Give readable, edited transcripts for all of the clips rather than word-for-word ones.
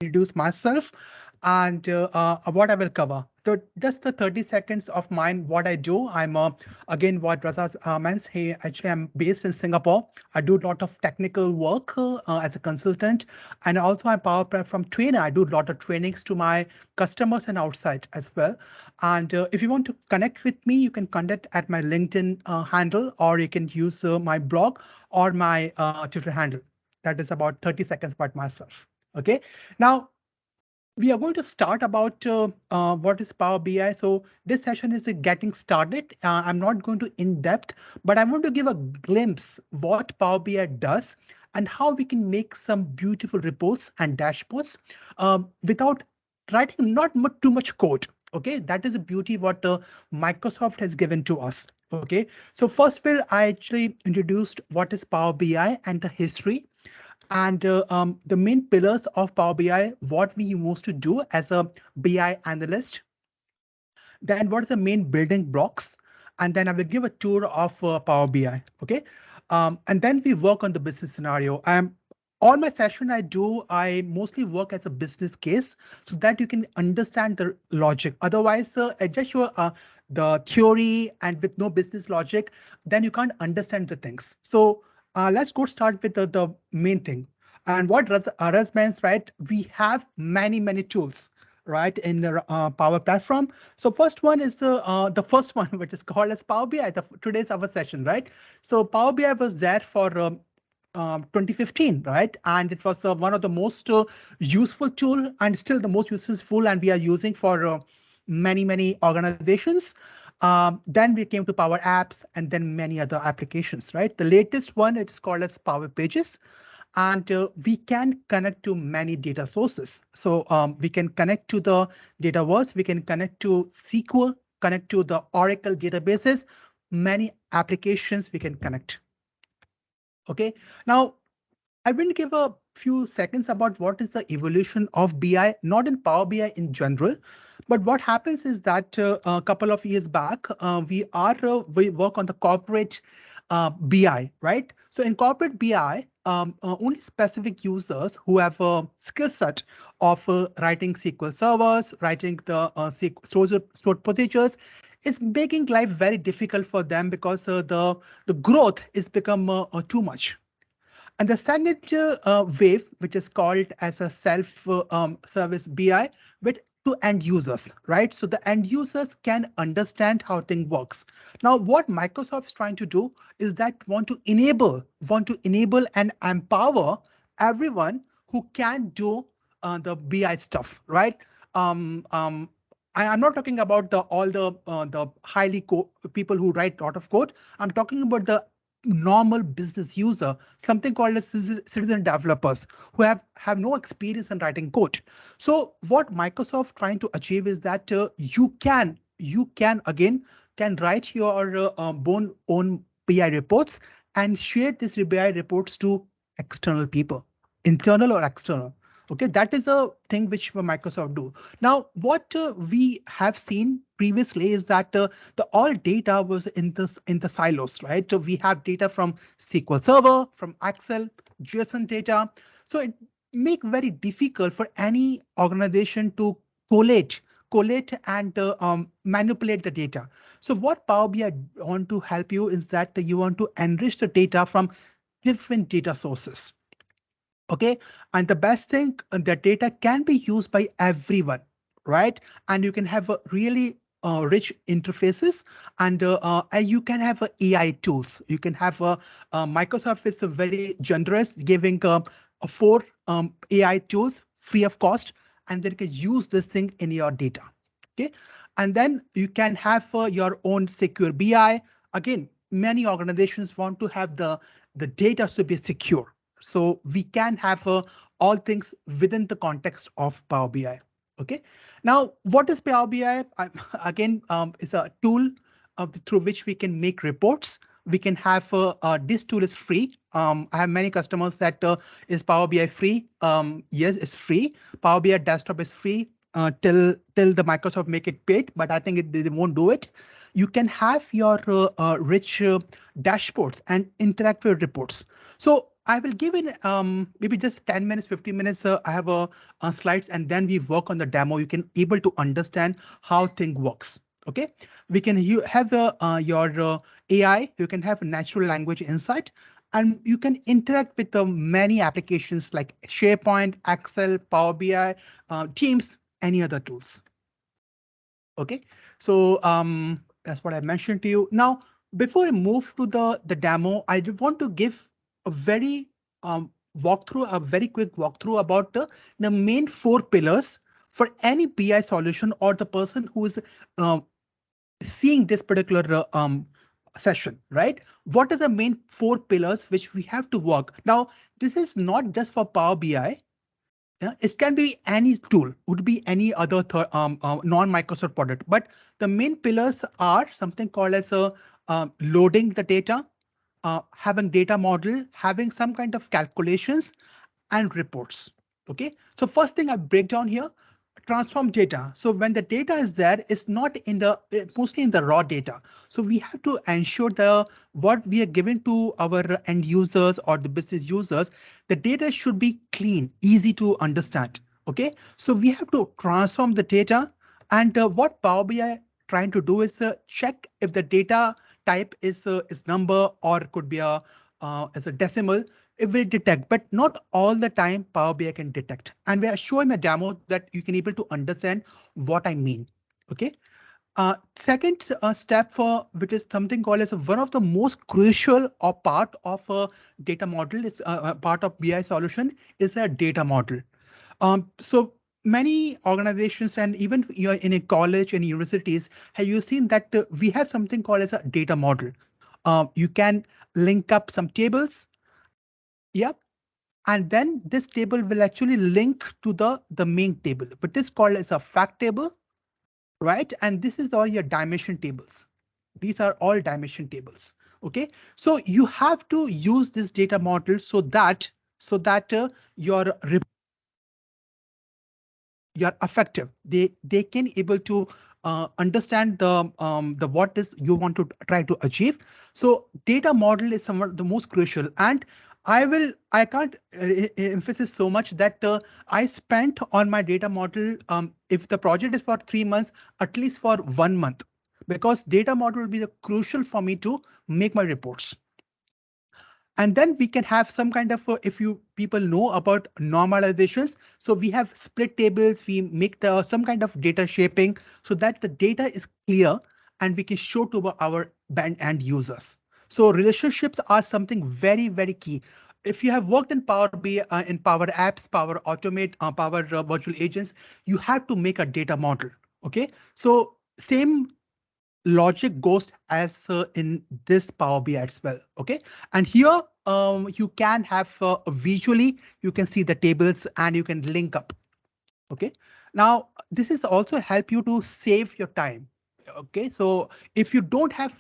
introduce myself and what I will cover. So just the 30 seconds of mine, what I do. I'm again what Raza meant. He actually I'm based in Singapore. I do a lot of technical work as a consultant, and also I'm power platform trainer. I do a lot of trainings to my customers and outside as well. And if you want to connect with me, you can connect at my LinkedIn handle, or you can use my blog or my Twitter handle. That is about 30 seconds about myself. Okay. Now, we are going to start about what is Power BI. So this session is getting started. I'm not going to in depth, but I want to give a glimpse what Power BI does and how we can make some beautiful reports and dashboards without writing not too much code. Okay, that is the beauty what Microsoft has given to us. Okay, so first will I actually introduced what is Power BI and the history and the main pillars of Power BI, what we used to do as a BI analyst, then what is the main building blocks, and then I will give a tour of Power BI. Okay, and then we work on the business scenario. On my session I mostly work as a business case so that you can understand the logic. Otherwise, I just show the theory and with no business logic, then you can't understand the things. So let's go start with the main thing. And what Raz means, right? We have many tools, right, in the Power Platform. So first one is the first one, which is called as Power BI. Today's our session, right? So Power BI was there for 2015, right? And it was one of the most useful tool and still the most useful, and we are using for many organizations. Then we came to Power Apps and then many other applications, right? The latest one, it's called as Power Pages. And we can connect to many data sources. So we can connect to the Dataverse, we can connect to SQL, connect to the Oracle databases, many applications we can connect. Okay, now I will give a few seconds about what is the evolution of BI, not in Power BI in general, but what happens is that a couple of years back, we work on the corporate BI, right? So in corporate BI, only specific users who have a skill set of writing SQL servers, writing the stored procedures, is making life very difficult for them because the growth is become too much. And the second wave, which is called as a self-service BI, with to end users, right? So the end users can understand how thing works. Now, what Microsoft's trying to do is that want to enable and empower everyone who can do the BI stuff, right? I'm not talking about the highly people who write a lot of code. I'm talking about the normal business user, something called as citizen developers who have no experience in writing code. So what Microsoft trying to achieve is that you can again can write your own BI reports and share these BI reports to external people, internal or external. Okay, that is a thing which Microsoft do. Now, what we have seen previously is that the all data was in the silos, right? So we have data from SQL Server, from Excel, JSON data. So it make very difficult for any organization to collate and manipulate the data. So what Power BI want to help you is that you want to enrich the data from different data sources. Okay, and the best thing, the data can be used by everyone, right? And you can have a really rich interfaces, and you can have AI tools. You can have Microsoft is a very generous, giving four AI tools free of cost, and then you can use this thing in your data. Okay, and then you can have your own secure BI. Again, many organizations want to have the data to be secure. So we can have all things within the context of Power BI. Okay. Now, what is Power BI? Again, is a tool through which we can make reports. We can have this tool is free. I have many customers that is Power BI free. Yes, it's free. Power BI desktop is free till the Microsoft make it paid, but I think they won't do it. You can have your rich dashboards and interactive reports. So I will give in maybe just 10 minutes, 15 minutes. I have slides, and then we work on the demo. You can able to understand how thing works. Okay, we can you have your AI. You can have natural language insight, and you can interact with many applications like SharePoint, Excel, Power BI, Teams, any other tools. Okay, so that's what I mentioned to you. Now, before I move to the demo, I want to give a very walkthrough, a very quick walkthrough about the main four pillars for any BI solution or the person who is uh, seeing this particular session, right? What are the main four pillars which we have to work? Now, this is not just for Power BI. Yeah, it can be any tool, would be any other non-Microsoft product, but the main pillars are something called as loading the data, having data model, having some kind of calculations and reports. Okay, so first thing I break down here, transform data. So when the data is there, it's not in the mostly in the raw data. So we have to ensure the what we are giving to our end users or the business users, the data should be clean, easy to understand. Okay, so we have to transform the data, and what Power BI trying to do is check if the data type is number or could be a as a decimal. It will detect, but not all the time Power BI can detect. And we are showing a demo that you can able to understand what I mean. Okay. Second step for which is something called as one of the most crucial or part of a data model is part of BI solution is a data model. So many organizations and even you're in a college and universities, have you seen that we have something called as a data model? You can link up some tables. Yep. And then this table will actually link to the main table, but this called as a fact table, right? And this is all your dimension tables. These are all dimension tables. Okay, so you have to use this data model so that your you're effective. They can able to understand the what is you want to try to achieve. So data model is some of the most crucial, and I can't emphasize so much that I spent on my data model. If the project is for 3 months, at least for 1 month, because data model will be the crucial for me to make my reports. And then we can have some kind of if you people know about normalizations, so we have split tables, we make some kind of data shaping so that the data is clear and we can show to our band and users. So relationships are something very, very key. If you have worked in Power BI, in Power Apps, Power Automate, Power Virtual Agents, you have to make a data model. Okay, so same logic goes as in this Power BI as well. Okay, and here you can have visually you can see the tables and you can link up. Okay, now this is also help you to save your time. Okay, so if you don't have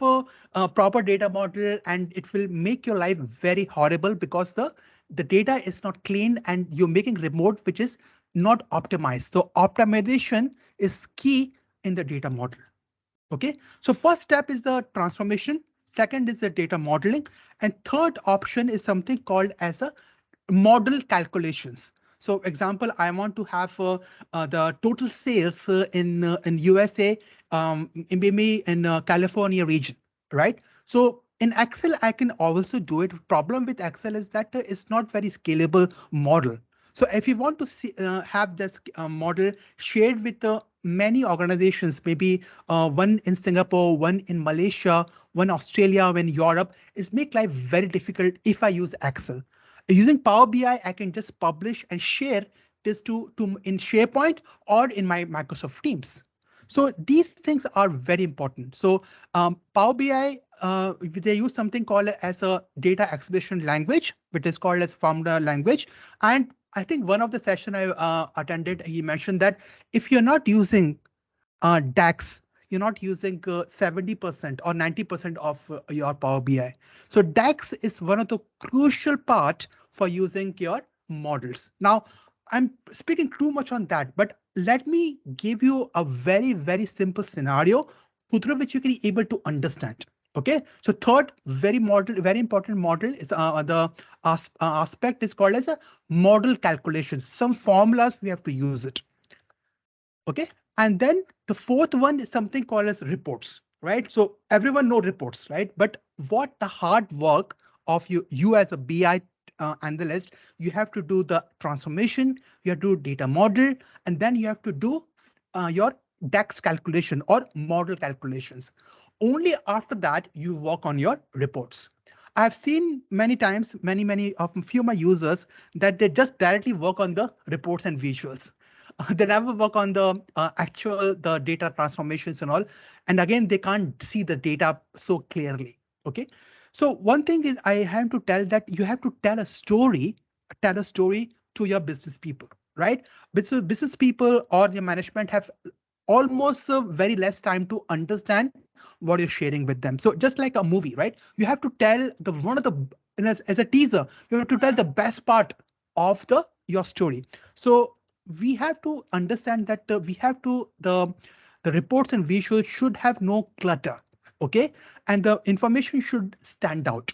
a proper data model, and it will make your life very horrible because the data is not clean and you're making remote which is not optimized. So optimization is key in the data model. Okay, so first step is the transformation, second is the data modeling, and third option is something called as a model calculations. So example, I want to have the total sales in USA, in maybe in California region, right? So in Excel, I can also do it. Problem with Excel is that it's not very scalable model. So if you want to see, have this model shared with many organizations, maybe one in Singapore, one in Malaysia, one Australia, one Europe, is make life very difficult if I use Excel. Using Power BI, I can just publish and share this to in SharePoint or in my Microsoft Teams. So these things are very important. So Power BI, they use something called as a data expression language, which is called as formula language. And I think one of the session I attended, he mentioned that if you're not using DAX, you're not using 70% or 90% of your Power BI. So DAX is one of the crucial part for using your models. Now, I'm speaking too much on that, but let me give you a very, very simple scenario through which you can be able to understand. Okay, so third very important model is the aspect is called as a model calculation. Some formulas we have to use it. Okay, and then the fourth one is something called as reports, right? So everyone know reports, right? But what the hard work of you as a BI analyst, you have to do the transformation, you have to do data model, and then you have to do your DAX calculation or model calculations. Only after that you work on your reports. I've seen many times, many of few of my users that they just directly work on the reports and visuals. They never work on the actual the data transformations and all. And again, they can't see the data so clearly. Okay. So one thing is I have to tell that you have to tell a story to your business people, right? Business people or your management have almost very less time to understand what you're sharing with them. So just like a movie, right? You have to tell the one of the as a teaser, you have to tell the best part of the your story. So we have to understand that we have to the reports and visuals should have no clutter. Okay, and the information should stand out.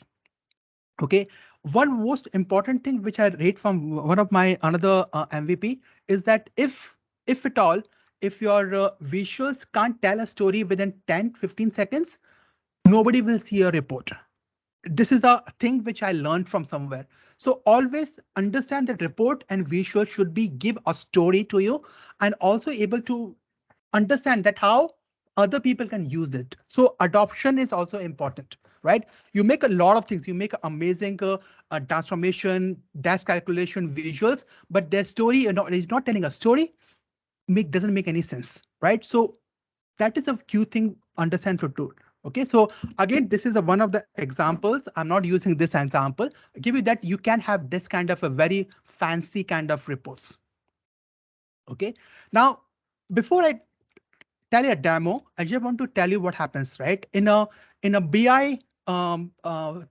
Okay, one most important thing which I read from one of my another MVP is that if at all, if your visuals can't tell a story within 10-15 seconds, nobody will see a report. This is a thing which I learned from somewhere. So always understand that report and visual should be give a story to you and also able to understand that how other people can use it. So adoption is also important, right? You make a lot of things. You make amazing transformation, dash calculation, visuals, but their story, is not telling a story. Doesn't make any sense, right? So that is a key thing understand to do. Okay, so again, this is one of the examples. I'm not using this example. I give you that you can have this kind of a very fancy kind of reports. Okay, now before I tell you a demo, I just want to tell you what happens, right? In a BI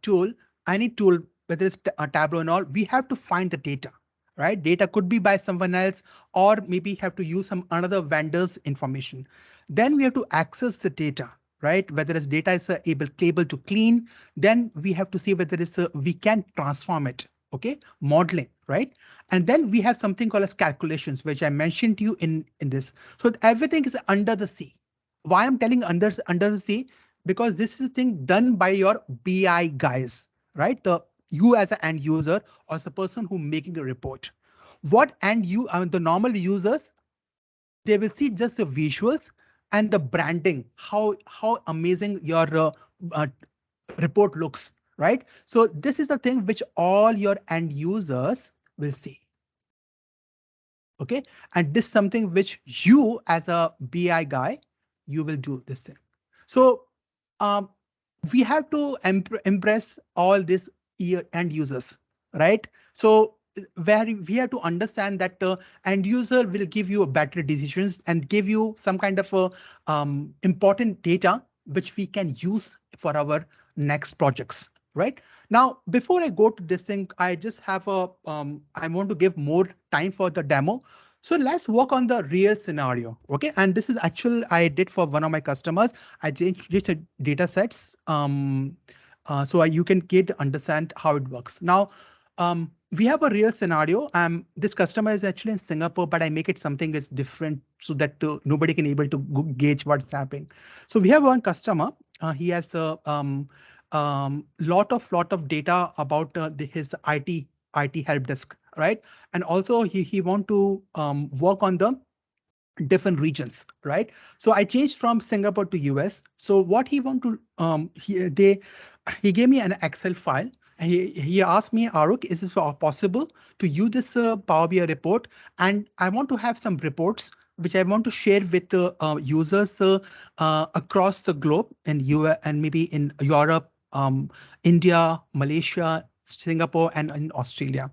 tool, any tool, whether it's a Tableau and all, we have to find the data, right? Data could be by someone else, or maybe have to use some another vendor's information. Then we have to access the data, right? Whether it's data is able to clean, then we have to see whether we can transform it. Okay, modeling, right? And then we have something called as calculations, which I mentioned to you in this. So everything is under the sea. Why I'm telling under the sea? Because this is a thing done by your BI guys, right? The you as an end user or as a person who making a report. What and you, I mean, the normal users, they will see just the visuals and the branding, how amazing your uh, report looks, right? So this is the thing which all your end users will see. Okay, and this is something which you as a BI guy, you will do this thing. So um, we have to impress all these end users, right? So where we have to understand that the end user will give you a better decisions and give you some kind of a important data which we can use for our next projects, right? Now, before I go to this thing, I just have I want to give more time for the demo. So let's work on the real scenario. Okay. And this is actual I did for one of my customers. I changed just data sets. So you can get understand how it works. Now, we have a real scenario. This customer is actually in Singapore, but I make it something is different so that nobody can able to gauge what's happening. So we have one customer. He has a lot of data about his IT help desk, right? And also he want to work on the different regions, right? So I changed from Singapore to US. So what he want to he gave me an Excel file. And he asked me, Aruk, is it possible to use this Power BI report? And I want to have some reports which I want to share with the users across the globe in US and maybe in Europe, India, Malaysia, Singapore, and in Australia.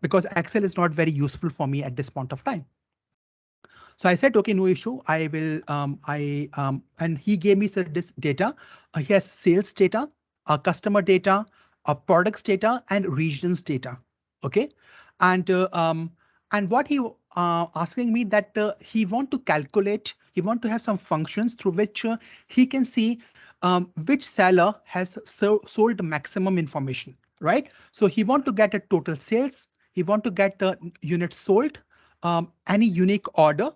Because Excel is not very useful for me at this point of time. So I said, okay, no issue. I will, and he gave me this data. He has sales data, customer data, products data, and regions data. Okay. And, and what he asking me that he want to calculate, he want to have some functions through which he can see which seller has sold maximum information, right? So he want to get a total sales. He want to get the units sold, any unique order,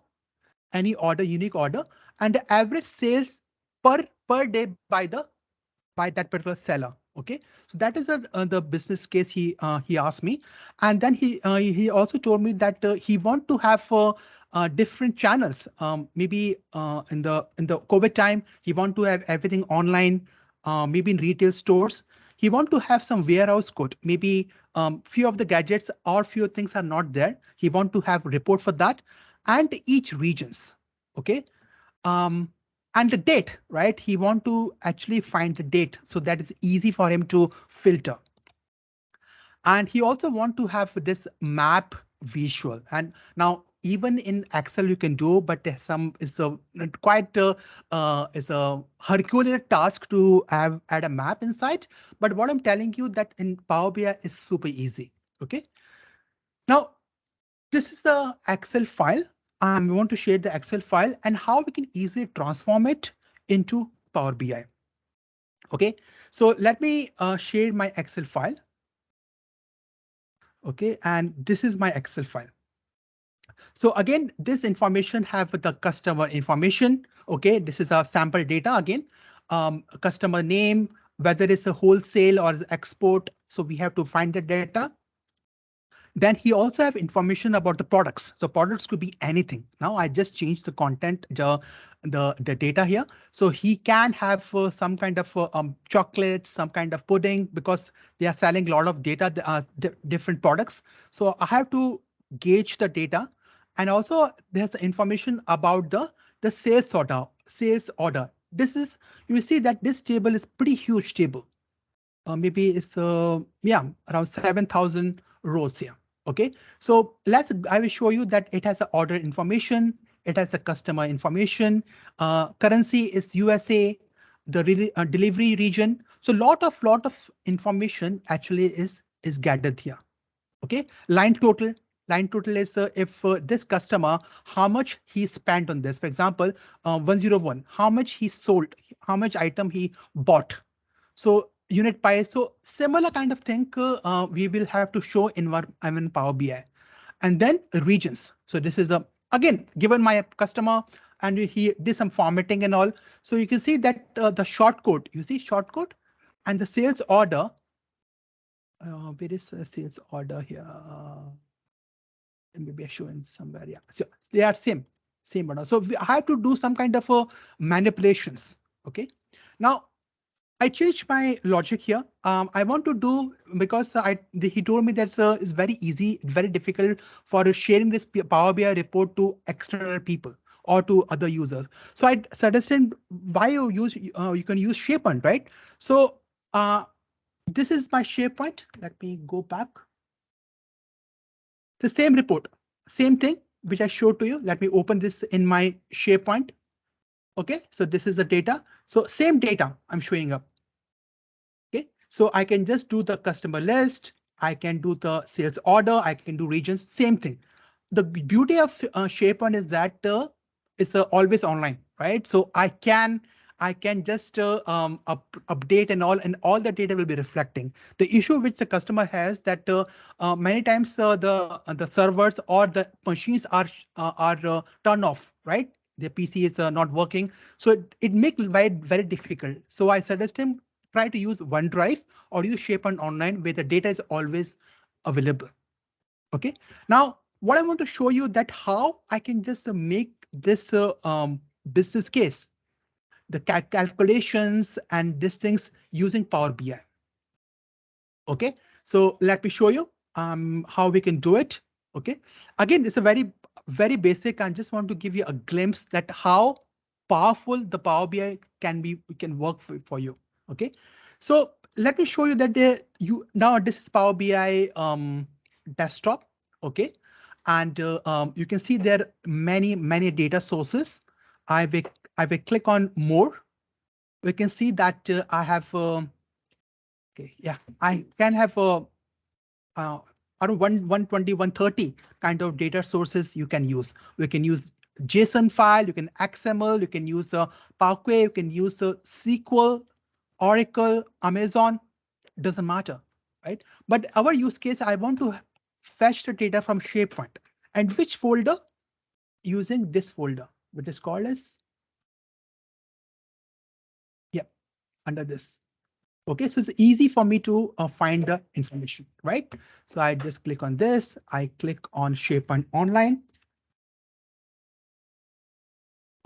unique order, and the average sales per day by that particular seller. Okay, so that is the business case he asked me, and then he also told me that he want to have different channels. Maybe in the COVID time, he want to have everything online. Maybe in retail stores, he want to have some warehouse code. Maybe few of the gadgets or few things are not there. He want to have report for that, and each regions. Okay, um, and the date, right? He want to actually find the date so that it's easy for him to filter. And he also want to have this map visual. And now even in Excel you can do, but there's some is a quite is a Herculean task to have add a map inside. But what I'm telling you that in Power BI is super easy. Okay. Now this is the Excel file. I want to share the Excel file and how we can easily transform it into Power BI. Okay, so let me share my Excel file. Okay, and this is my Excel file. So again, this information have the customer information. Okay, this is our sample data again, customer name, whether it's a wholesale or export. So we have to find the data. Then he also have information about the products. So products could be anything. Now I just changed the content, the data here. So he can have some kind of chocolate, some kind of pudding, because they are selling a lot of data, different products. So I have to gauge the data. And also there's information about the sales order. This is, you see that this table is pretty huge table. Maybe it's yeah, around 7,000 rows here. Okay, so I will show you that it has a order information, it has a customer information, currency is USA, the delivery region. So lot of information actually is gathered here. Okay, line total is if this customer, how much he spent on this. For example, 101, how much he sold, how much item he bought. So unit price. So similar kind of thing we will have to show in Power BI. And then regions. So this is a, again, given my customer and he did some formatting and all. So you can see that the short code, you see short code and the sales order. Where is the sales order here? Maybe I show in somewhere. Yeah, so they are same order. So I have to do some kind of manipulations. Okay, now I changed my logic here. I want to do, because he told me that it's very easy, very difficult for sharing this Power BI report to external people or to other users. So I suggested why you can use SharePoint, right? So this is my SharePoint. Let me go back. The same report, same thing which I showed to you. Let me open this in my SharePoint. Okay, so this is the data. So same data I'm showing up. Okay, so I can just do the customer list. I can do the sales order. I can do regions, same thing. The beauty of SharePoint is that it's always online, right? So I can just update and all the data will be reflecting. The issue which the customer has that many times the servers or the machines are turned off, right? The PC is not working, so it makes very difficult. So I suggest him try to use OneDrive or use SharePoint Online where the data is always available. Okay, now what I want to show you that how I can just make this business case, the calculations and these things using Power BI. Okay, so let me show you how we can do it. Okay, again, it's a very basic. I just want to give you a glimpse that how powerful the Power BI can work for you. Okay, so let me show you that now this is Power BI desktop. Okay, and you can see there are many data sources. I will click on more. We can see that I have okay, yeah, I can have around 120, 130 kind of data sources you can use. We can use JSON file, you can XML, you can use a Parquet, you can use a SQL, Oracle, Amazon, doesn't matter, right? But our use case, I want to fetch the data from SharePoint. And which folder? Using this folder, which is called as, yeah, under this. Okay, so it's easy for me to find the information, right? So I just click on this, I click on SharePoint Online.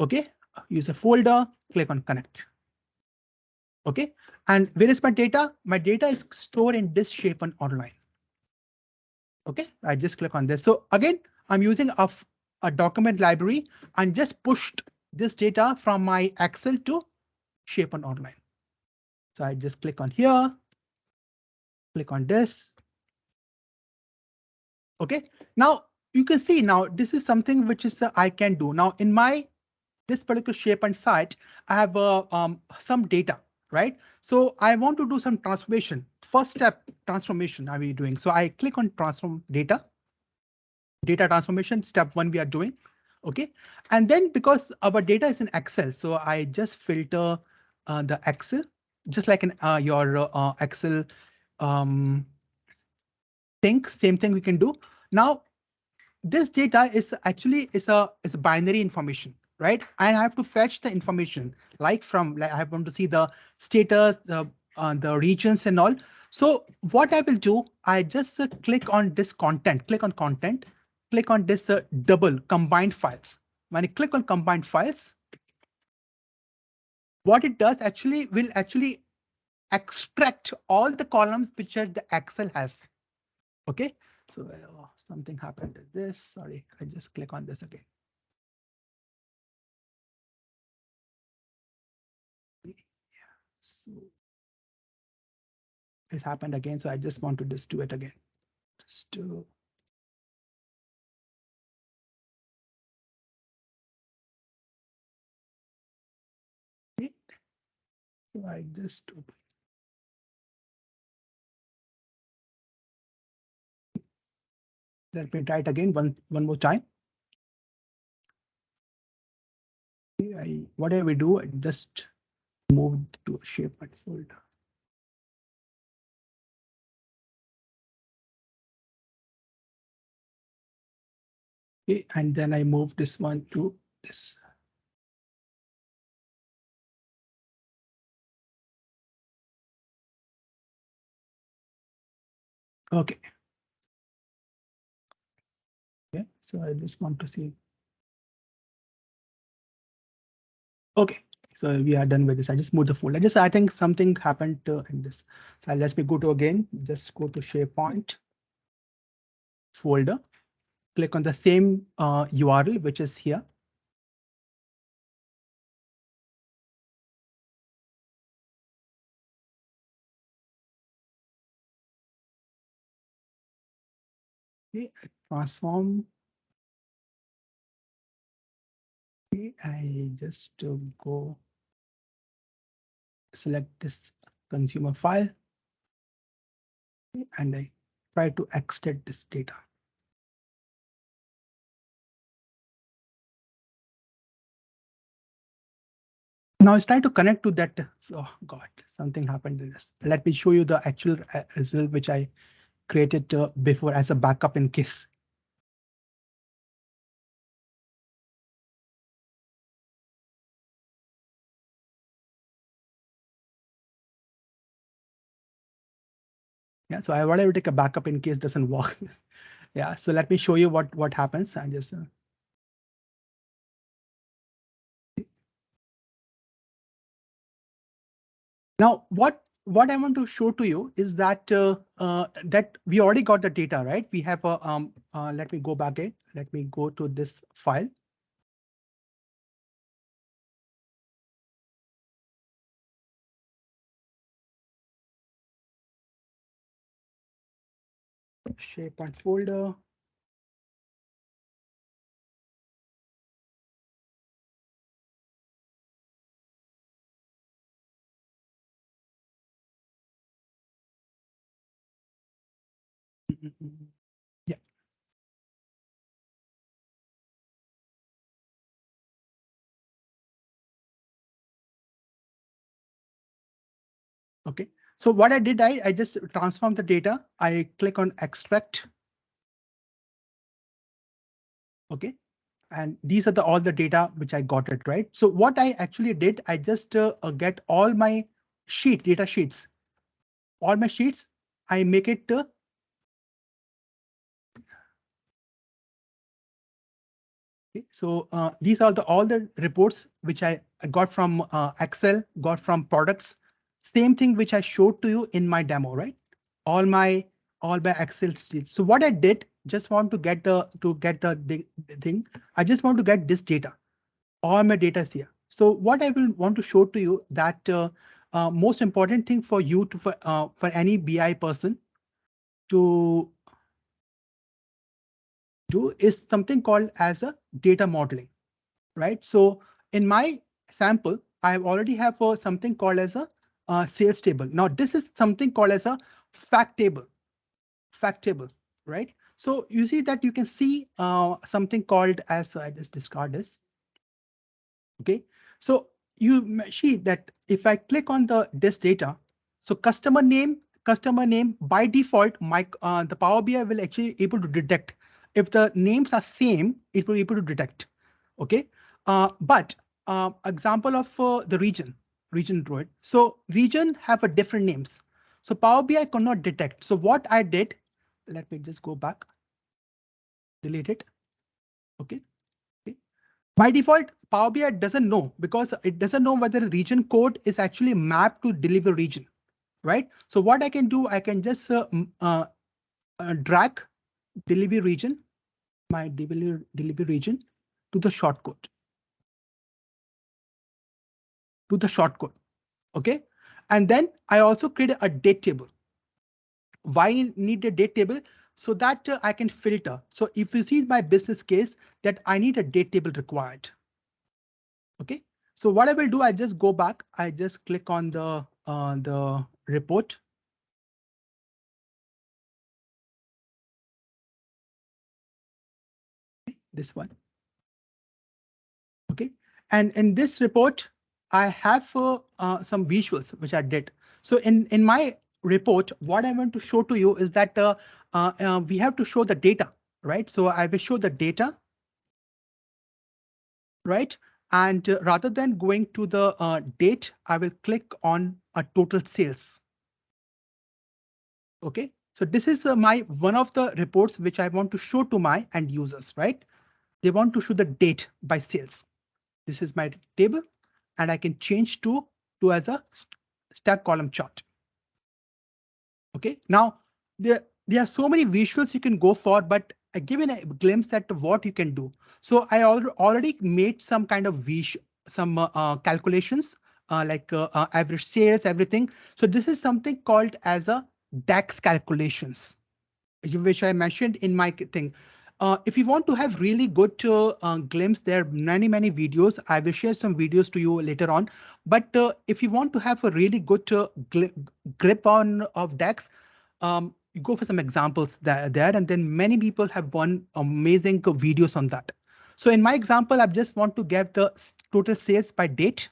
Okay, use a folder, click on connect. Okay, and where is my data? My data is stored in this SharePoint Online. Okay, I just click on this. So again, I'm using a document library and just pushed this data from my Excel to SharePoint Online. So I just click on here, click on this. Okay, now you can see now this is something which is I can do now in my this particular shape and site. I have some data, right? So I want to do some transformation. First step transformation are we doing? So I click on transform data transformation. Step one we are doing. Okay, and then because our data is in Excel, so I just filter the Excel just like in your Excel think same thing we can do. Now this data is actually is a binary information, right? And I have to fetch the information like from like I want to see the status, the regions and all. So what I will do, I just click on this content, click on content, click on this double combined files. When I click on combined files, what it does actually will actually extract all the columns which are the Excel has. Okay, so something happened to this. Sorry, I just click on this again. Yeah, so it happened again. So I just want to just do it again. Just do. Okay. So I just open. Let me try it again one more time. Whatever we do, I just move to a shape and folder. Okay, and then I move this one to this. Okay. Yeah, so I just want to see. Okay, so we are done with this. I just moved the folder. I think something happened in this. So let me go to again, just go to SharePoint folder, click on the same URL, which is here. Okay, transform. Okay, I just go select this consumer file and I try to extract this data. Now it's trying to connect to that. Oh God, something happened to this. Let me show you the actual result which I created before as a backup in case. Yeah, so I want to take a backup in case doesn't work. Yeah, so let me show you what happens. I just now what I want to show to you is that that we already got the data, right? We have a let me go back in. Let me go to this file. SharePoint folder. Yeah. Okay. So what I did, I just transformed the data. I click on extract. Okay. And these are all the data which I got it, right? So what I actually did, I just get all my data sheets, all my sheets. I make it okay. So these are all the reports which I got from Excel, got from products. Same thing which I showed to you in my demo, right? All my Excel sheets. So what I did, just want to get the thing. I just want to get this data. All my data is here. So what I will want to show to you that most important thing for you to for any BI person to do is something called as a data modeling, right? So in my sample, I already have something called as a sales table. Now this is something called as a fact table, right? So you see that you can see something called as I just discard this. Okay, so see that if I click on this data, so customer name by default, the Power BI will actually able to detect if the names are same, it will be able to detect. Okay, but example of the region right? So region have a different names. So Power BI cannot detect. So what I did, let me just go back, delete it. Okay. By default, Power BI doesn't know because it doesn't know whether the region code is actually mapped to deliver region, right? So what I can do, I can just drag delivery region, my delivery region to the shortcode, okay? And then I also create a date table. Why need a date table? So that I can filter. So if you see my business case that I need a date table required. Okay, so what I will do, I just go back. I just click on the report. This one. Okay, and in this report, I have some visuals which I did. So in my report, what I want to show to you is that we have to show the data, right? So I will show the data, right? And rather than going to the date, I will click on a total sales. Okay, so this is my one of the reports which I want to show to my end users, right? They want to show the date by sales. This is my table, and I can change to as a stack column chart. Okay, now there are so many visuals you can go for, but I given a glimpse at what you can do. So I already made some kind of some calculations like average sales, everything. So this is something called as a DAX calculations, which I mentioned in my thing. If you want to have really good glimpse, there are many videos. I will share some videos to you later on. But if you want to have a really good grip on of DAX, you go for some examples there, and then many people have done amazing videos on that. So in my example, I just want to get the total sales by date.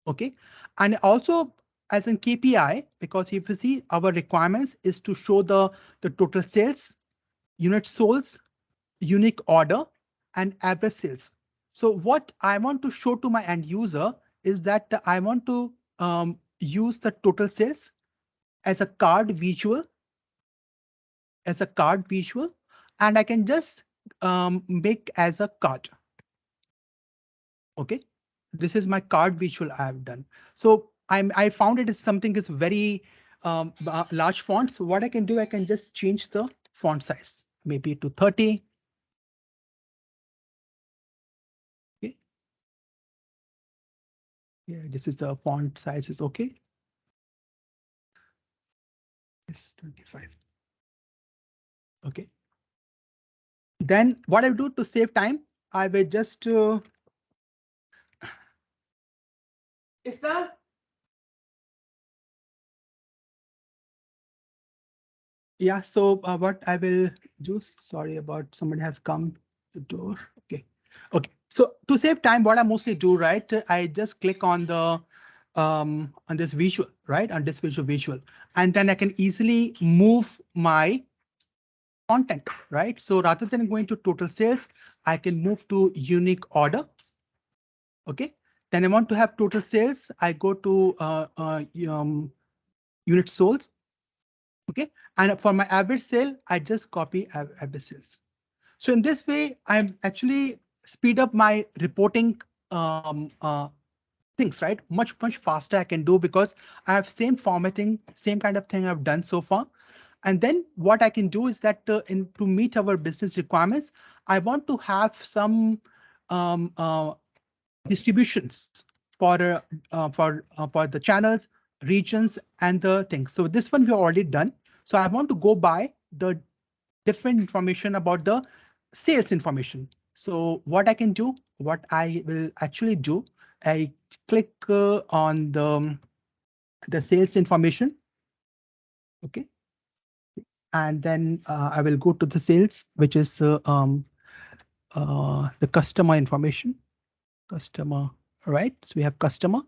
Okay, and also as in KPI, because if you see our requirements is to show the total sales, unit sold, unique order, and average sales. So what I want to show to my end user is that I want to use the total sales as a card visual, and I can just make as a card. Okay, this is my card visual I have done. So I found it is something is very large font. So what I can do, I can just change the font size, maybe to 30. Okay. Yeah, this is the font size is okay. It's 25. Okay. Then what I do to save time, I will just is that yeah. So what I will do, sorry about somebody has come to the door. Okay. Okay. So to save time, what I mostly do, right? I just click on the on this visual, right? On this visual. And then I can easily move my content, right? So rather than going to total sales, I can move to unique order. Okay. Then I want to have total sales. I go to unit sold. Okay. And for my average sale, I just copy average sales. So in this way, I'm actually speed up my reporting things, right? Much faster I can do because I have same formatting, same kind of thing I've done so far. And then what I can do is that to meet our business requirements, I want to have some um, uh, distributions for the channels, regions, and the things. So this one we already done. So I want to go by the different information about the sales information. So what I can do, what I will actually do, I click on the sales information. Okay. And then I will go to the sales, which is the customer information. Customer, right? So we have customer.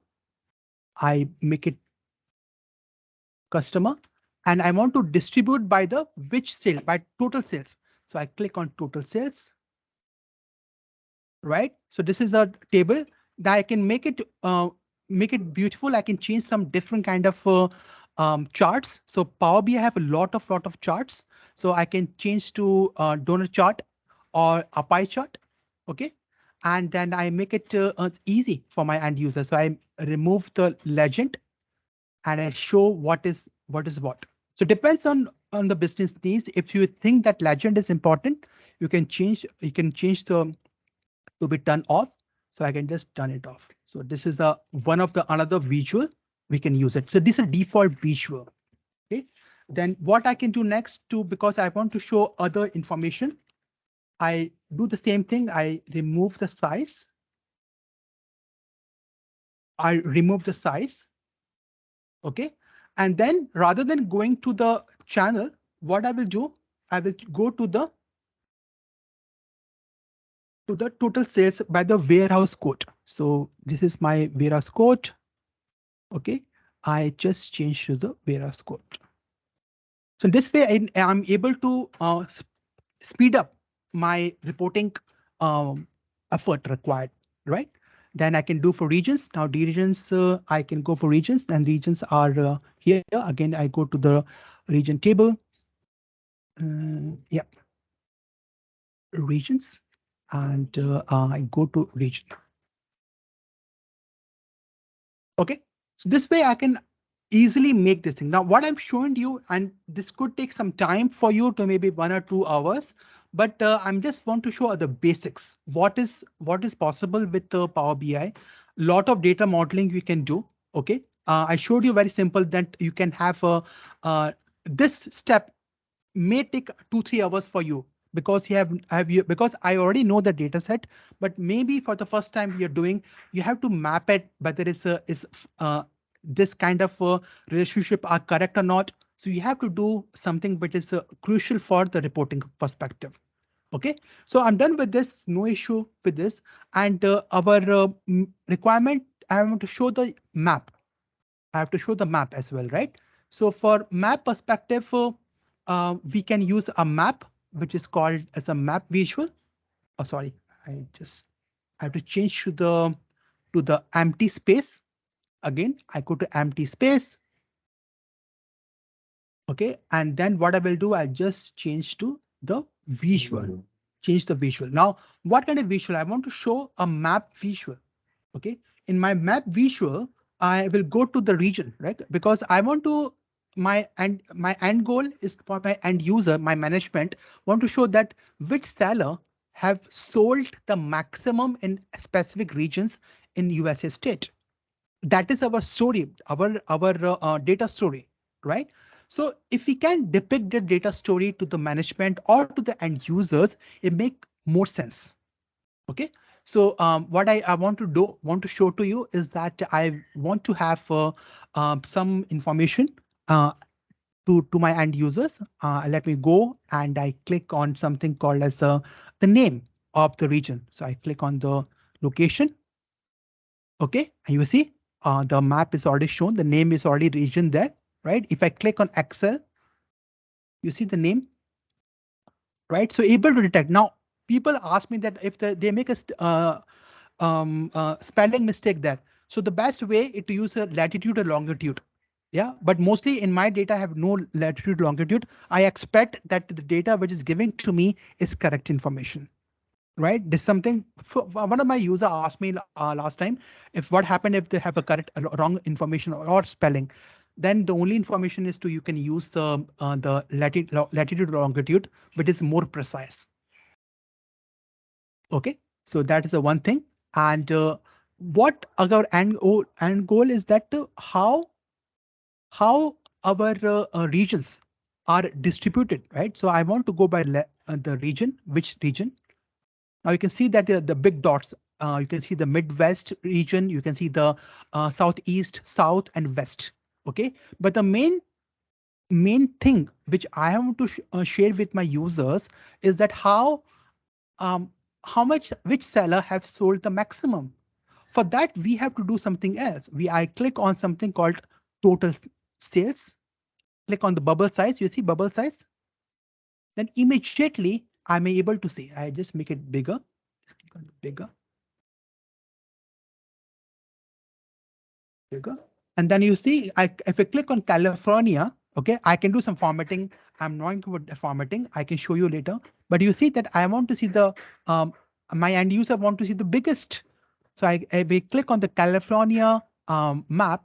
I make it customer, and I want to distribute by the which sale, by total sales. So I click on total sales, right? So this is a table that I can make it beautiful. I can change some different kind of charts. So Power BI have a lot of charts. So I can change to donor chart or a pie chart. Okay. And then I make it easy for my end user. So I remove the legend and I show what is what. So depends on the business needs. If you think that legend is important, you can change the to be turned off. So I can just turn it off. So this is the one of the another visual we can use it. So this is a default visual. Okay. Then what I can do next to, because I want to show other information, I do the same thing. I remove the size. I remove the size. Okay. And then rather than going to the channel, what I will do, I will go to the total sales by the warehouse code. So this is my warehouse code. Okay. I just change to the warehouse code. So this way I'm able to speed up my reporting effort required, right? Then I can do for regions. Now the regions, I can go for regions, and regions are here. Again, I go to the region table. Yeah, regions, and I go to region. Okay, so this way I can easily make this thing. Now what I'm showing you, and this could take some time for you to maybe 1 or 2 hours, but I'm just want to show the basics. What is possible with the Power BI? Lot of data modeling you can do. Okay, I showed you very simple that you can have a this step may take 2-3 hours for you because you because I already know the data set, but maybe for the first time you're doing, you have to map it whether uh, this kind of relationship are correct or not. So you have to do something which is crucial for the reporting perspective. Okay, so I'm done with this, no issue with this. And our requirement, I want to show the map. I have to show the map as well, right? So for map perspective, we can use a map, which is called as a map visual. Oh, sorry, I have to change to the empty space. Again, I go to empty space. Okay, and then what I will do, I'll just change to the visual. Change the visual. Now, what kind of visual? I want to show a map visual. Okay, in my map visual, I will go to the region, right? Because I want to my end goal is for my end user, my management want to show that which seller have sold the maximum in specific regions in USA state. That is our story, our data story, right? So if we can depict the data story to the management or to the end users, it make more sense. Okay, so what I want to show to you is that I want to have some information uh, to my end users. Let me go and I click on something called as the name of the region. So I click on the location. Okay, and you see the map is already shown. The name is already region there, right? If I click on Excel, you see the name, right? So able to detect. Now, people ask me that if they make a spelling mistake there. So the best way is to use a latitude or longitude. Yeah, but mostly in my data, I have no latitude, longitude. I expect that the data which is giving to me is correct information, right? This something one of my user asked me last time, if what happened if they have a correct wrong information or spelling, then the only information is to you can use the latitude longitude, which is more precise. Okay, so that is the one thing. And what our end goal is that how our regions are distributed, right? So I want to go by the region, which region. Now you can see that the big dots, you can see the Midwest region, you can see the Southeast, South and West. Okay, but the main thing which I want to share with my users is that um, how much which seller have sold the maximum. For that, we have to do something else. I click on something called total sales. Click on the bubble size. You see bubble size. Then immediately I'm able to see. I just make it bigger. Click on the bigger. And then you see, if I click on California, okay, I can do some formatting. I'm not going to formatting. I can show you later. But you see that I want to see um, my end user want to see the biggest. So I will click on the California map.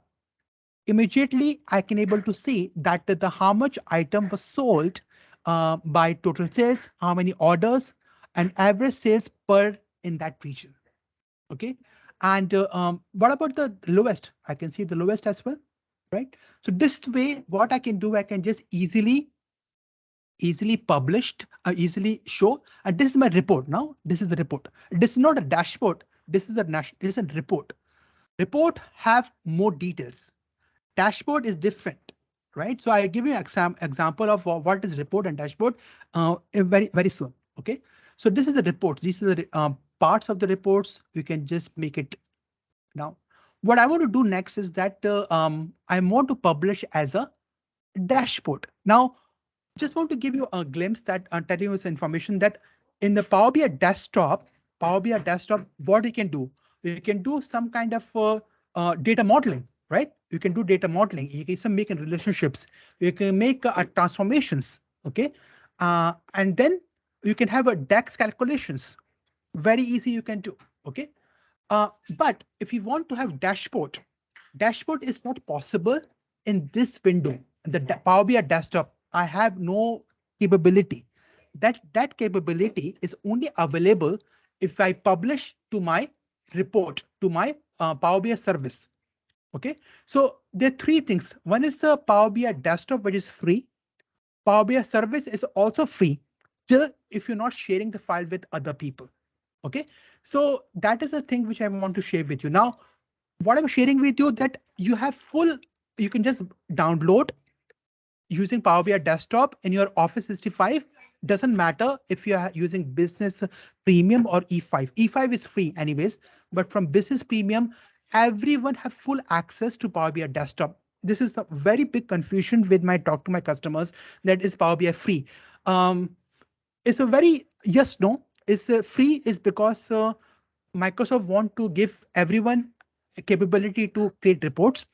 Immediately I can able to see that the how much item was sold by total sales, how many orders, and average sales per in that region. Okay, and what about the lowest? I can see the lowest as well, right? So this way, what I can do, I can just easily published, easily show. And this is my report. Now this is the report. This is not a dashboard. This is this is a report. Report have more details. Dashboard is different, right? So I give you an example of what is report and dashboard very soon. Okay, so this is the reports. These are the parts of the reports. You can just make it now. What I want to do next is that I want to publish as a dashboard. Now, just want to give you a glimpse that tell you this information that in the Power BI desktop, what you can do? You can do some kind of data modeling, right? You can do data modeling. You can make relationships. You can make transformations, okay? And then you can have a DAX calculations. Very easy you can do, okay? But if you want to have dashboard is not possible in this window. In the Power BI desktop, I have no capability. That capability is only available if I publish to my report, to my Power BI service. Okay, so there are three things. One is the Power BI desktop, which is free. Power BI service is also free, till if you're not sharing the file with other people. Okay, so that is the thing which I want to share with you. Now, what I'm sharing with you that you have you can just download using Power BI desktop in your Office 65. Doesn't matter if you are using business premium or E5. E5 is free anyways, but from business premium, everyone have full access to Power BI desktop. This is a very big confusion with my talk to my customers that is Power BI free. It's a very yes, no. It's free is because Microsoft want to give everyone a capability to create reports,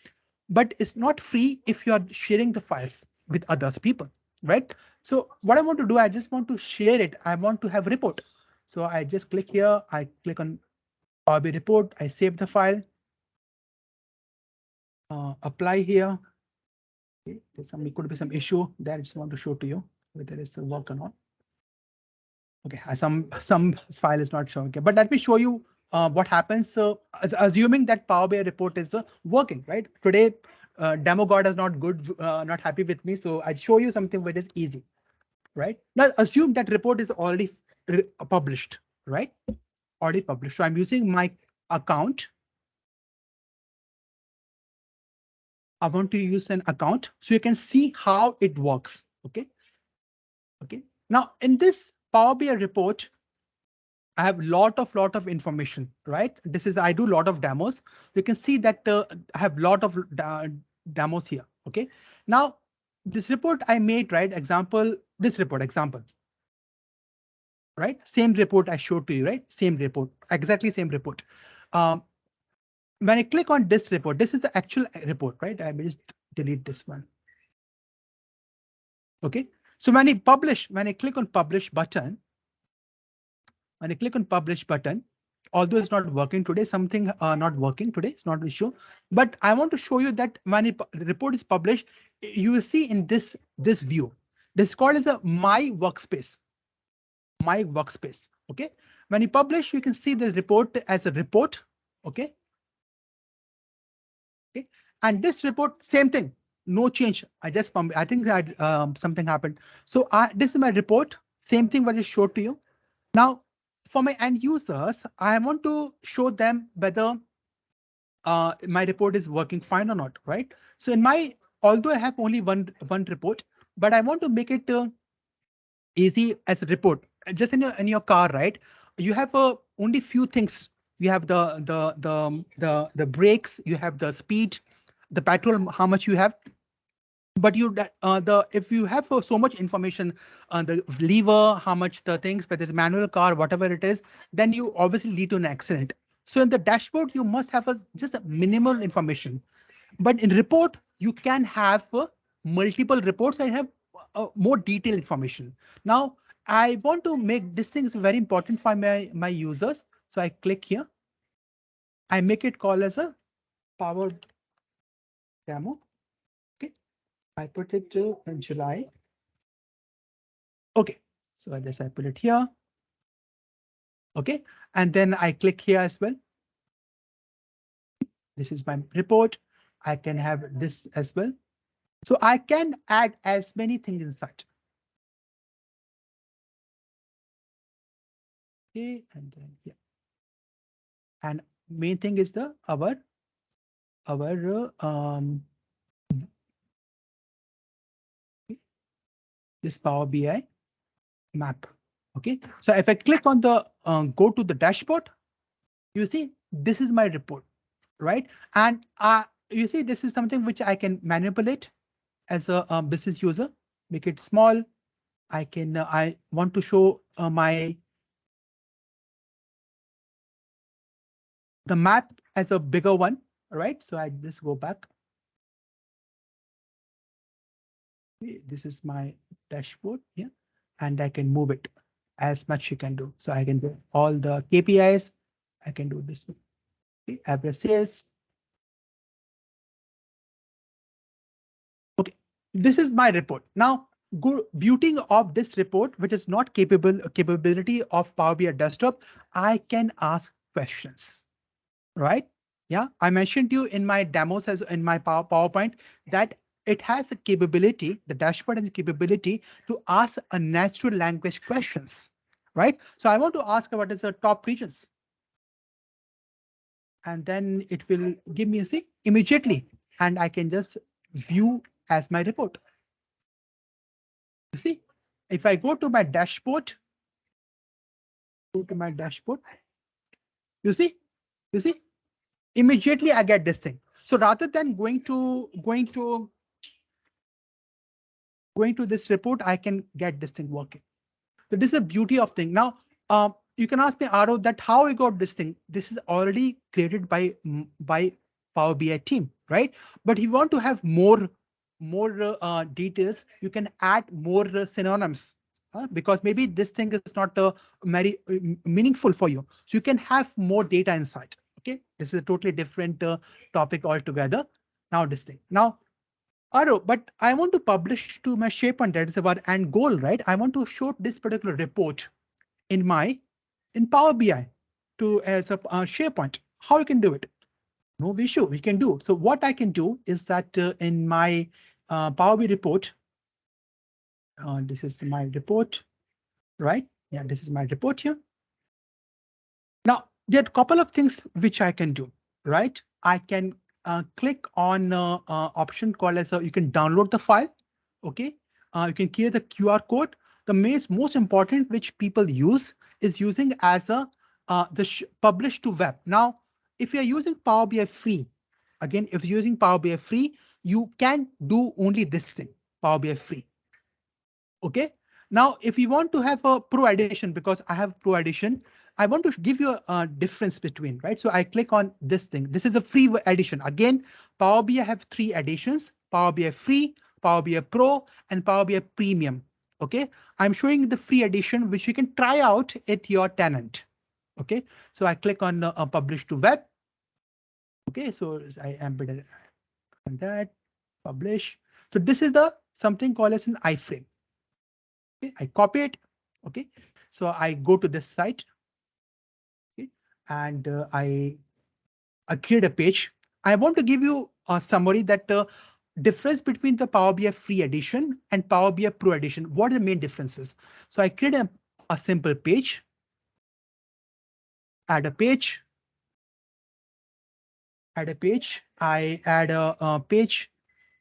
but it's not free if you are sharing the files with others people, right? So what I want to do, I just want to share it. I want to have report. So I just click here. I click on Power BI report. I save the file. Apply here. Okay, could be some issue there. I just want to show to you whether it's a work or not. Okay, some file is not showing. Okay, but let me show you what happens. Assuming that Power BI report is working, right? Today, demo god is not good, not happy with me. So I show you something which is easy, right? Now assume that report is already published, right? Already published. So I'm using my account. I want to use an account so you can see how it works. Okay. Okay. Now in this Power BI report, I have lot of information, right? This is, I do lot of demos. You can see that I have lot of demos here. Okay. Now this report I made, right? Example, this report example, right? Same report I showed to you, right? Same report, exactly same report. Um, when I click on this report, this is the actual report, right? I will just delete this one. Okay. So when I click on publish button, when I click on publish button, although it's not working today, something not working today, it's not an issue. But I want to show you that when the report is published, you will see in this view. This is called as a my workspace. My workspace. Okay. When you publish, you can see the report as a report. Okay. Okay. And this report, same thing. No change. I think that something happened. So this is my report. Same thing what I showed to you. Now, for my end users, I want to show them whether my report is working fine or not, right? So although I have only one report, but I want to make it easy as a report. Just in your car, right? You have only few things. You have the brakes, you have the speed, the petrol, how much you have. But if you have so much information on the lever, how much the things, whether it's manual car, whatever it is, then you obviously lead to an accident. So in the dashboard, you must have just a minimal information. But in report, you can have multiple reports and have more detailed information. Now, I want to make this thing very important for my users. So I click here. I make it call as a power demo. Okay. I put it in July. Okay. So I just I put it here. Okay. And then I click here as well. This is my report. I can have this as well. So I can add as many things inside. Okay. And then yeah. And main thing is the our this Power BI map. Okay, so if I click on the go to the dashboard, you see this is my report, right? And you see this is something which I can manipulate as a business user, make it small. I can I want to show the map as a bigger one, right? So I just go back. This is my dashboard here, and I can move it as much you can do. So I can do all the KPIs. I can do this. Okay, average sales. Okay, this is my report. Now, good beauty of this report, which is not capability of Power BI desktop, I can ask questions, right? Yeah, I mentioned to you in my demos as in my PowerPoint that it has a capability, the dashboard has a capability to ask a natural language questions, right? So I want to ask what is the top regions. And then it will give me a see immediately, and I can just view as my report. You see, if I go to my dashboard, you see, you see, immediately I get this thing. So rather than going to this report, I can get this thing working. So this is the beauty of thing. Now, you can ask me, Aro, that how I got this thing. This is already created by Power BI team, right? But if you want to have more details, you can add more synonyms. Because maybe this thing is not very meaningful for you. So you can have more data inside. Okay, this is a totally different topic altogether. Now this thing. Now, Aro, but I want to publish to my SharePoint. That is our end goal, right? I want to show this particular report in Power BI to as a SharePoint. How you can do it? No issue, we can do. So what I can do is that in my Power BI report, this is my report, right? Yeah, this is my report here. Now, there are a couple of things which I can do, right? I can click on option called as you can download the file. Okay, you can create the QR code. The most important which people use is using as a publish to web. Now, if you're using Power BI free, again, if you're using Power BI free, you can do only this thing, Power BI free. Okay. Now, if you want to have a pro edition, because I have pro edition, I want to give you a difference between, right? So I click on this thing. This is a free edition. Again, Power BI have 3 editions: Power BI free, Power BI Pro, and Power BI Premium. Okay. I'm showing the free edition, which you can try out at your tenant. Okay. So I click on publish to web. Okay. So I embed that, publish. So this is the something called as an iframe. Okay, I copy it. Okay, so I go to this site. Okay, and I create a page. I want to give you a summary that difference between the Power BI free edition and Power BI Pro edition. What are the main differences? So I create a simple page, add a page, add a page. I add a page,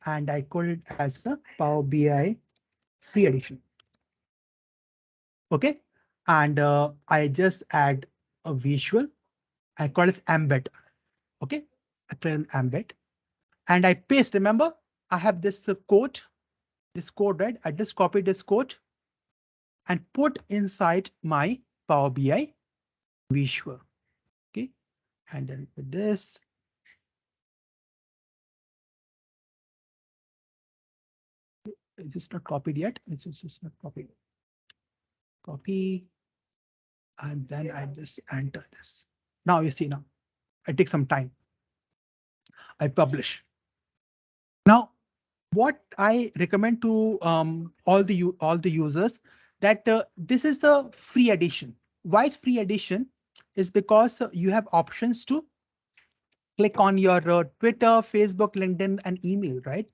and I call it as a Power BI free edition. Okay, and I just add a visual. I call it embed. Okay, I click on embed and I paste. Remember, I have this code, right? I just copied this code and put inside my Power BI visual. Okay, and then with this, it's just not copied yet. It's just not copied. Copy, and then I just enter this. Now you see now, I take some time. I publish. Now, what I recommend to all the users that this is the free edition. Why is free edition? Is because you have options to click on your Twitter, Facebook, LinkedIn, and email, right?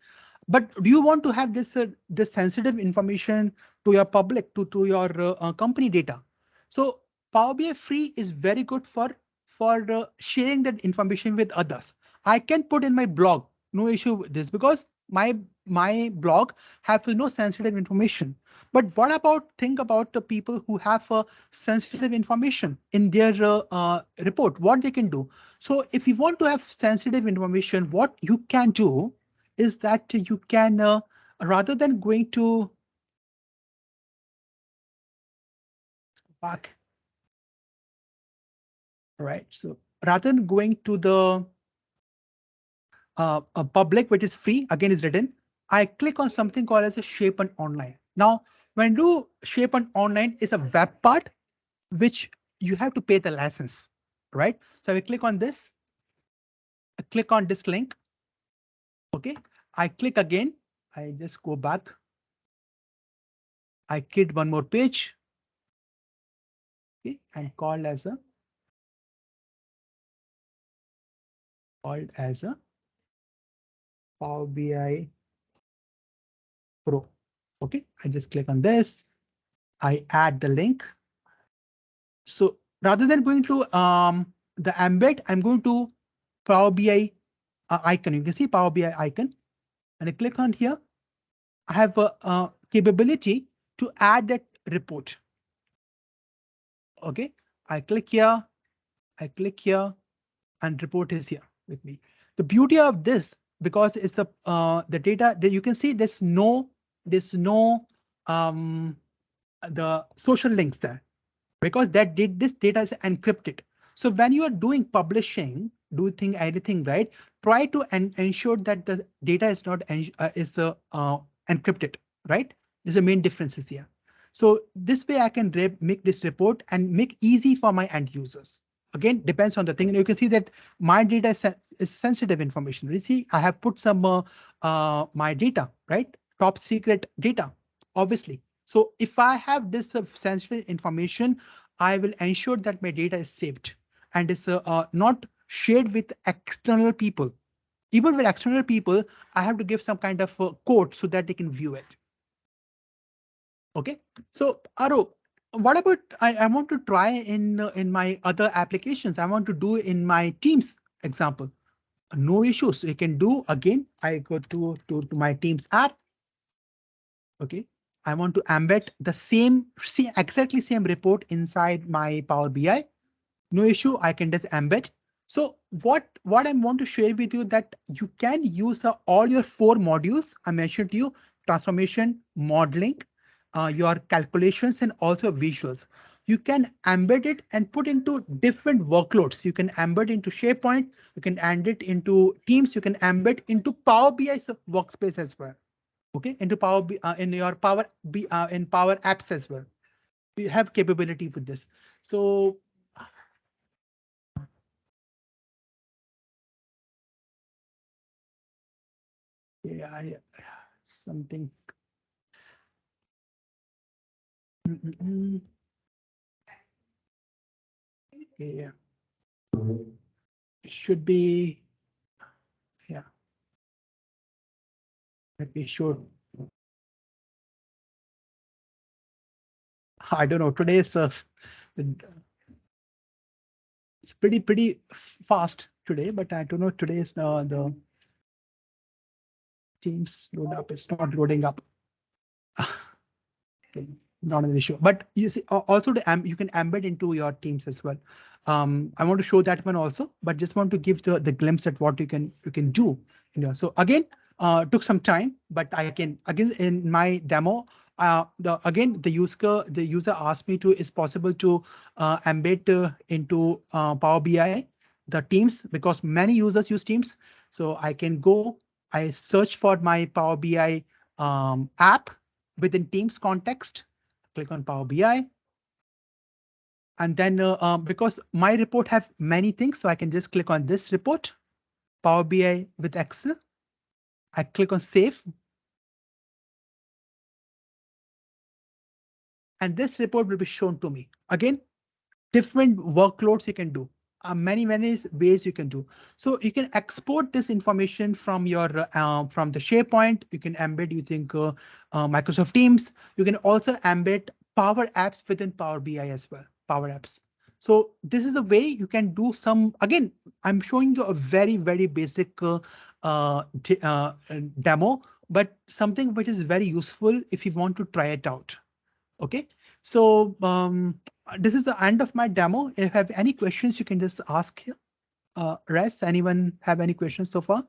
But do you want to have this sensitive information to your public, to your company data? So Power BI free is very good for sharing that information with others. I can put in my blog, no issue with this, because my blog have no sensitive information. But what about think about the people who have sensitive information in their report? What they can do? So if you want to have sensitive information, what you can do is that you can, rather than going to back, right? So rather than going to the public, which is free, again is written, I click on something called as a shape and online. Now, when do shape and online is a web part, which you have to pay the license, right? So I will click on this, I click on this link. Okay, I click again, I just go back. I create one more page. Okay, and called as a Power BI Pro. Okay, I just click on this. I add the link. So rather than going to the embed, I'm going to Power BI icon. You can see Power BI icon, and I click on here. I have a capability to add that report. Okay, I click here, and report is here with me. The beauty of this, because it's the data that you can see, there's no the social links there, because this data is encrypted. So when you are doing publishing, anything, right, try to ensure that the data is not encrypted, right? This is the main differences here. So this way I can make this report and make easy for my end users. Again, depends on the thing. And you can see that my data is sensitive information. You see, I have put some my data, right? Top secret data, obviously. So if I have this sensitive information, I will ensure that my data is saved and is not shared with external people. Even with external people, I have to give some kind of code so that they can view it. Okay, so Aro, what about I want to try in my other applications. I want to do in my Teams example. No issues. You can do again. I go to my Teams app. Okay, I want to embed the exactly same report inside my Power BI. No issue, I can just embed. So what I want to share with you that you can use all your 4 modules I mentioned to you: transformation, modeling, your calculations, and also visuals. You can embed it and put into different workloads. You can embed into SharePoint, you can embed it into Teams, you can embed into Power BI workspace as well. Okay, into in your in Power Apps as well. We have capability with this. So yeah, something. Yeah, it should be. Yeah, let me show. I don't know. Today is it's pretty fast today, but I don't know. Today is the Teams load up. It's not loading up. Okay, not an issue. But you see, also you can embed into your Teams as well. I want to show that one also, but just want to give the glimpse at what you can do. So again, took some time, but I can again in my demo. The user asked me to is possible to embed into Power BI the Teams, because many users use Teams. So I can go. I search for my Power BI app within Teams context, click on Power BI. And then because my report have many things, so I can just click on this report, Power BI with Excel. I click on save. And this report will be shown to me. Again, different workloads you can do. Many ways you can do. So you can export this information from your from the SharePoint. You can embed using Microsoft Teams. You can also embed Power Apps within Power BI as well. Power Apps. So this is a way you can do some. Again, I'm showing you a very basic demo, but something which is very useful if you want to try it out. Okay, so this is the end of my demo. If you have any questions, you can just ask here. Rest, anyone have any questions so far?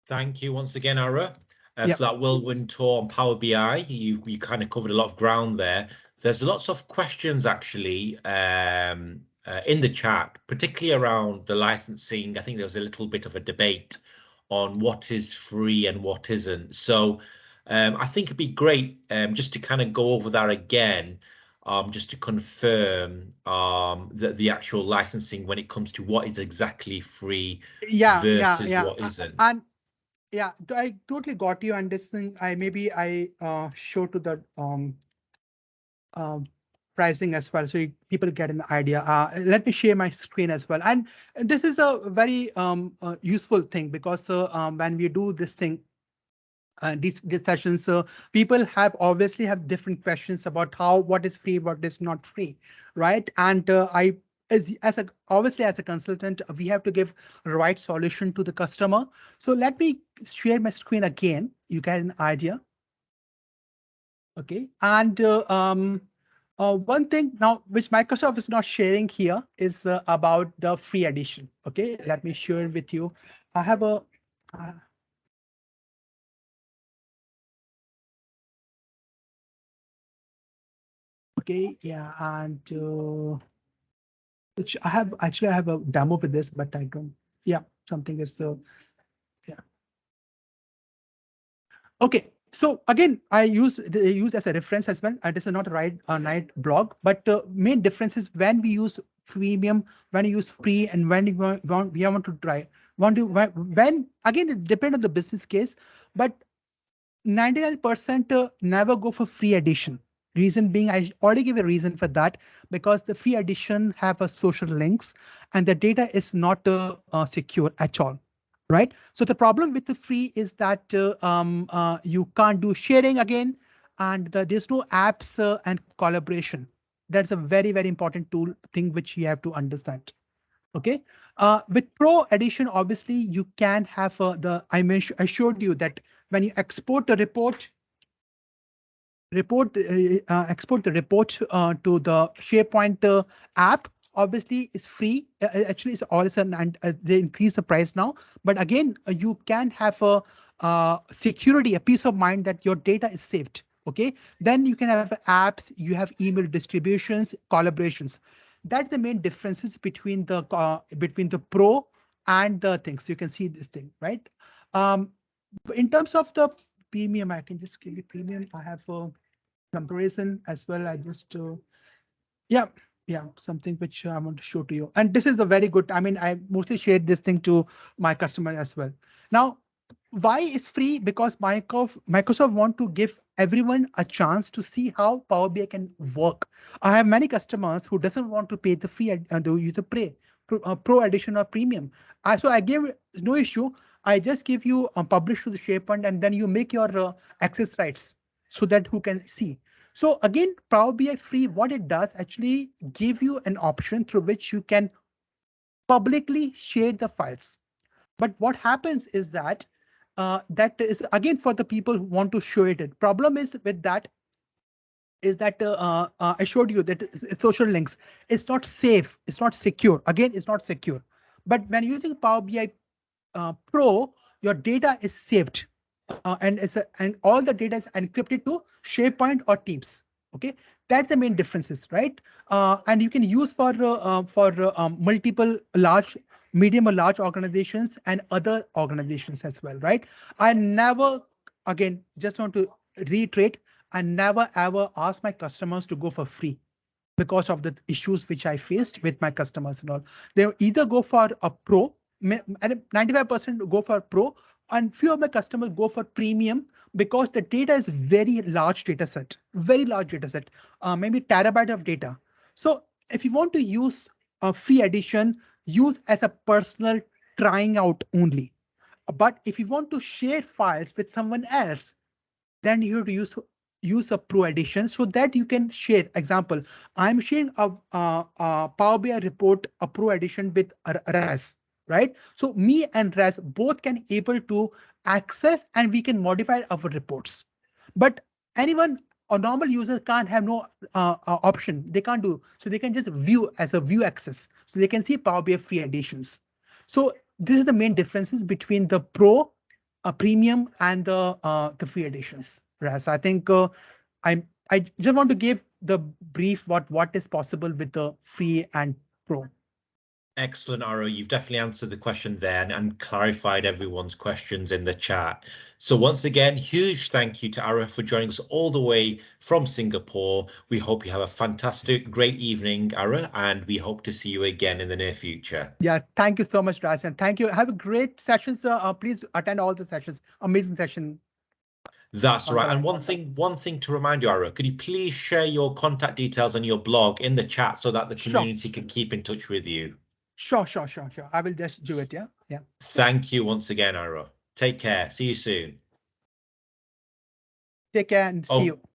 Thank you once again, Ara, for that whirlwind tour on Power BI. You kind of covered a lot of ground there. There's lots of questions actually in the chat, particularly around the licensing. I think there was a little bit of a debate on what is free and what isn't. So I think it'd be great just to kind of go over that again, just to confirm the actual licensing when it comes to what is exactly free versus what isn't. And yeah, I totally got you. And this thing, I show to the pricing as well, so people get an idea. Let me share my screen as well. And this is a very useful thing, because when we do this thing, these sessions, people have obviously have different questions about what is free, what is not free, right? And obviously as a consultant, we have to give the right solution to the customer. So let me share my screen again. You get an idea. Okay, and one thing now which Microsoft is not sharing here is about the free edition. Okay, let me share with you. I have a okay, yeah, and which I have a demo with this, but I don't. Yeah, something is yeah. Okay, so again, I use as a reference as well. This is not a right blog, but main difference is when we use premium, when we use free, and when we want to try. When again, it depends on the business case, but 99% never go for free edition. Reason being, I already give a reason for that, because the free edition have a social links and the data is not secure at all. Right. So the problem with the free is that you can't do sharing again, and there's no apps and collaboration. That's a very important thing which you have to understand. Okay. With Pro Edition, obviously, you can have I showed you that when you export the export the report to the SharePoint app. Obviously, it's free. Actually, it's all and they increase the price now. But again, you can have a security, a peace of mind that your data is saved. Okay, then you can have apps. You have email distributions, collaborations. That's the main differences between the Pro and the things. You can see this thing, right? Um, in terms of the premium, I can just give you premium. I have a comparison as well. I just yeah, yeah, something which I want to show to you. And this is a very good, I mean, I mostly shared this thing to my customer as well. Now, why is free? Because Microsoft want to give everyone a chance to see how Power BI can work. I have many customers who doesn't want to pay the free and use the pro edition or premium. So I gave no issue. I just give you publish to the SharePoint and then you make your access rights so that who can see. So again, Power BI free, what it does actually give you an option through which you can publicly share the files. But what happens is that that is again for the people who want to show it. Problem is with that is that I showed you that social links. It's not safe. It's not secure. Again, it's not secure. But when using Power BI Pro, your data is saved and all the data is encrypted to SharePoint or Teams. Okay, that's the main differences, right? And you can use for multiple large, medium or large organizations and other organizations as well, right? I never, again, just want to reiterate, I never ever ask my customers to go for free because of the issues which I faced with my customers and all. They either go for a pro, and 95% go for pro, and few of my customers go for premium because the data is very large data set, maybe terabyte of data. So if you want to use a free edition, use as a personal trying out only. But if you want to share files with someone else, then you have to use a pro edition so that you can share. Example, I'm sharing a Power BI report, a pro edition with RAS, right? So me and RAS both can able to access and we can modify our reports. But anyone, a normal user can't have no option. They can't do so. They can just view as a view access, so they can see Power BI free editions. So this is the main differences between the pro, a premium, and the free editions. Ras, I think I just want to give the brief what is possible with the free and pro. Excellent, Aro. You've definitely answered the question there and clarified everyone's questions in the chat. So once again, huge thank you to Aro for joining us all the way from Singapore. We hope you have a fantastic, great evening, Aro, and we hope to see you again in the near future. Yeah, thank you so much, Ras, and thank you. Have a great session, sir. Please attend all the sessions. Amazing session. That's right. And one thing to remind you, Aro, could you please share your contact details and your blog in the chat so that the community can keep in touch with you? Sure. I will just do it. Yeah. Thank you once again, Aro. Take care. See you soon. Take care and see you.